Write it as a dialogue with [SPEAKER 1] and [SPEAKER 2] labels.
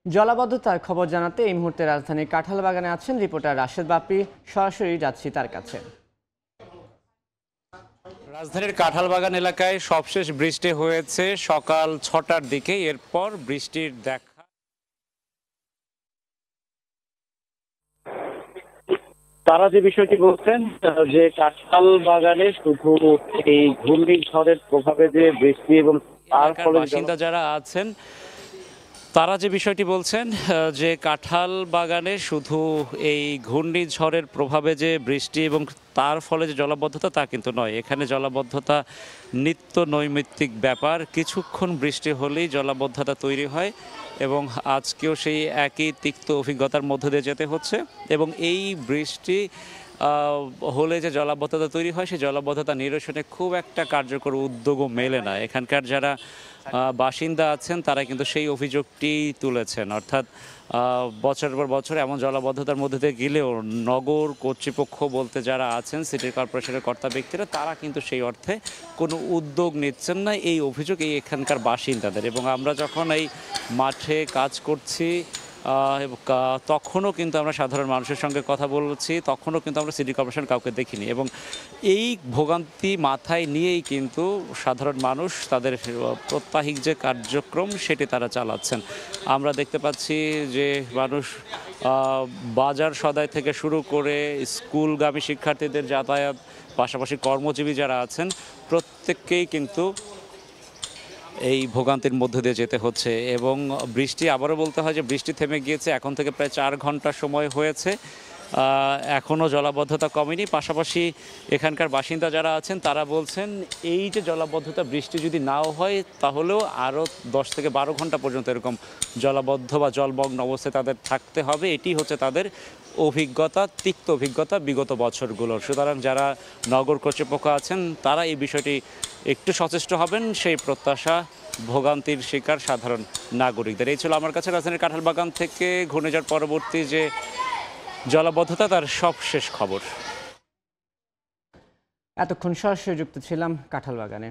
[SPEAKER 1] জলাবদ্ধতার খবর জানাতে এই মুহূর্তে রাজধানীর কাঁঠালবাগানে আছেন রিপোর্টার রাশেদ বাপ্পি। সরাসরি যাচ্ছি তার কাছে।
[SPEAKER 2] রাজধানীর কাঁঠালবাগান এলাকায় সবশেষ বৃষ্টি হয়েছে সকাল ৬টার দিকে। এরপর বৃষ্টির দেখা
[SPEAKER 3] তারা যে বিষয়টি বলছেন যে কাঁঠাল বাগানে শুধু এই ঘূর্ণিঝড়ের প্রভাবে যে বৃষ্টি এবং তার
[SPEAKER 2] এলাকার
[SPEAKER 3] ফলে
[SPEAKER 2] বাসিন্দা যারা আছেন তারা যে বিষয়টি বলছেন যে কাঁঠাল বাগানে শুধু এই ঘূর্ণিঝড়ের প্রভাবে যে বৃষ্টি এবং তার ফলে যে জলাবদ্ধতা তা কিন্তু নয়। এখানে জলাবদ্ধতা নিত্য নৈমিত্তিক ব্যাপার। কিছুক্ষণ বৃষ্টি হলেই জলাবদ্ধতা তৈরি হয় এবং আজকেও সেই একই তিক্ত অভিজ্ঞতার মধ্য দিয়ে যেতে হচ্ছে। এবং এই বৃষ্টি হলে যে জলাবদ্ধতা তৈরি হয় সেই জলাবদ্ধতা নিরসনে খুব একটা কার্যকর উদ্যোগও মেলে না। এখানকার যারা বাসিন্দা আছেন তারা কিন্তু সেই অভিযোগটি তুলেছেন, অর্থাৎ বছরের পর বছর এমন জলাবদ্ধতার মধ্যে দিয়ে গেলেও নগর কর্তৃপক্ষ বলতে যারা আছেন, সিটি কর্পোরেশনের কর্তা ব্যক্তিরা, তারা কিন্তু সেই অর্থে কোনো উদ্যোগ নিচ্ছেন না। এই অভিযোগ এই এখানকার বাসিন্দাদের। এবং আমরা যখন এই মাঠে কাজ করছি তখনও কিন্তু আমরা সাধারণ মানুষের সঙ্গে কথা বলছি, তখনও কিন্তু আমরা সিটি কর্পোরেশন কাউকে দেখিনি। এবং এই ভোগান্তি মাথায় নিয়েই কিন্তু সাধারণ মানুষ তাদের প্রত্যাহিক যে কার্যক্রম সেটি তারা চালাচ্ছেন। আমরা দেখতে পাচ্ছি যে মানুষ বাজার সদাই থেকে শুরু করে স্কুলগামী শিক্ষার্থীদের যাতায়াত, পাশাপাশি কর্মজীবী যারা আছেন প্রত্যেককেই কিন্তু এই ভোগান্তির মধ্যে দিয়ে যেতে হচ্ছে। এবং বৃষ্টি, আবারও বলতে হয় যে বৃষ্টি থেমে গিয়েছে, এখন থেকে প্রায় 4 ঘন্টা সময় হয়েছে, এখনও জলাবদ্ধতা কমেনি। পাশাপাশি এখানকার বাসিন্দা যারা আছেন তারা বলছেন এই যে জলাবদ্ধতা, বৃষ্টি যদি নাও হয় তাহলেও আরও 10 থেকে 12 ঘন্টা পর্যন্ত এরকম জলাবদ্ধ বা জলমগ্ন অবস্থায় তাদের থাকতে হবে। এটি হচ্ছে তাদের অভিজ্ঞতা, তিক্ত অভিজ্ঞতা বিগত বছরগুলোর। সুতরাং যারা নগর কর্তৃপক্ষ আছেন তারা এই বিষয়টি একটু সচেষ্ট হবেন, সেই প্রত্যাশা ভোগান্তির শিকার সাধারণ নাগরিকদের। এই ছিল আমার কাছে রাজধানীর কাঁঠালবাগান থেকে ঘূর্ণিঝড় পরবর্তী যে জলাবদ্ধতা তার সবশেষ খবর।
[SPEAKER 1] এতক্ষণ সরাসরি যুক্ত ছিলাম কাঁঠালবাগানে।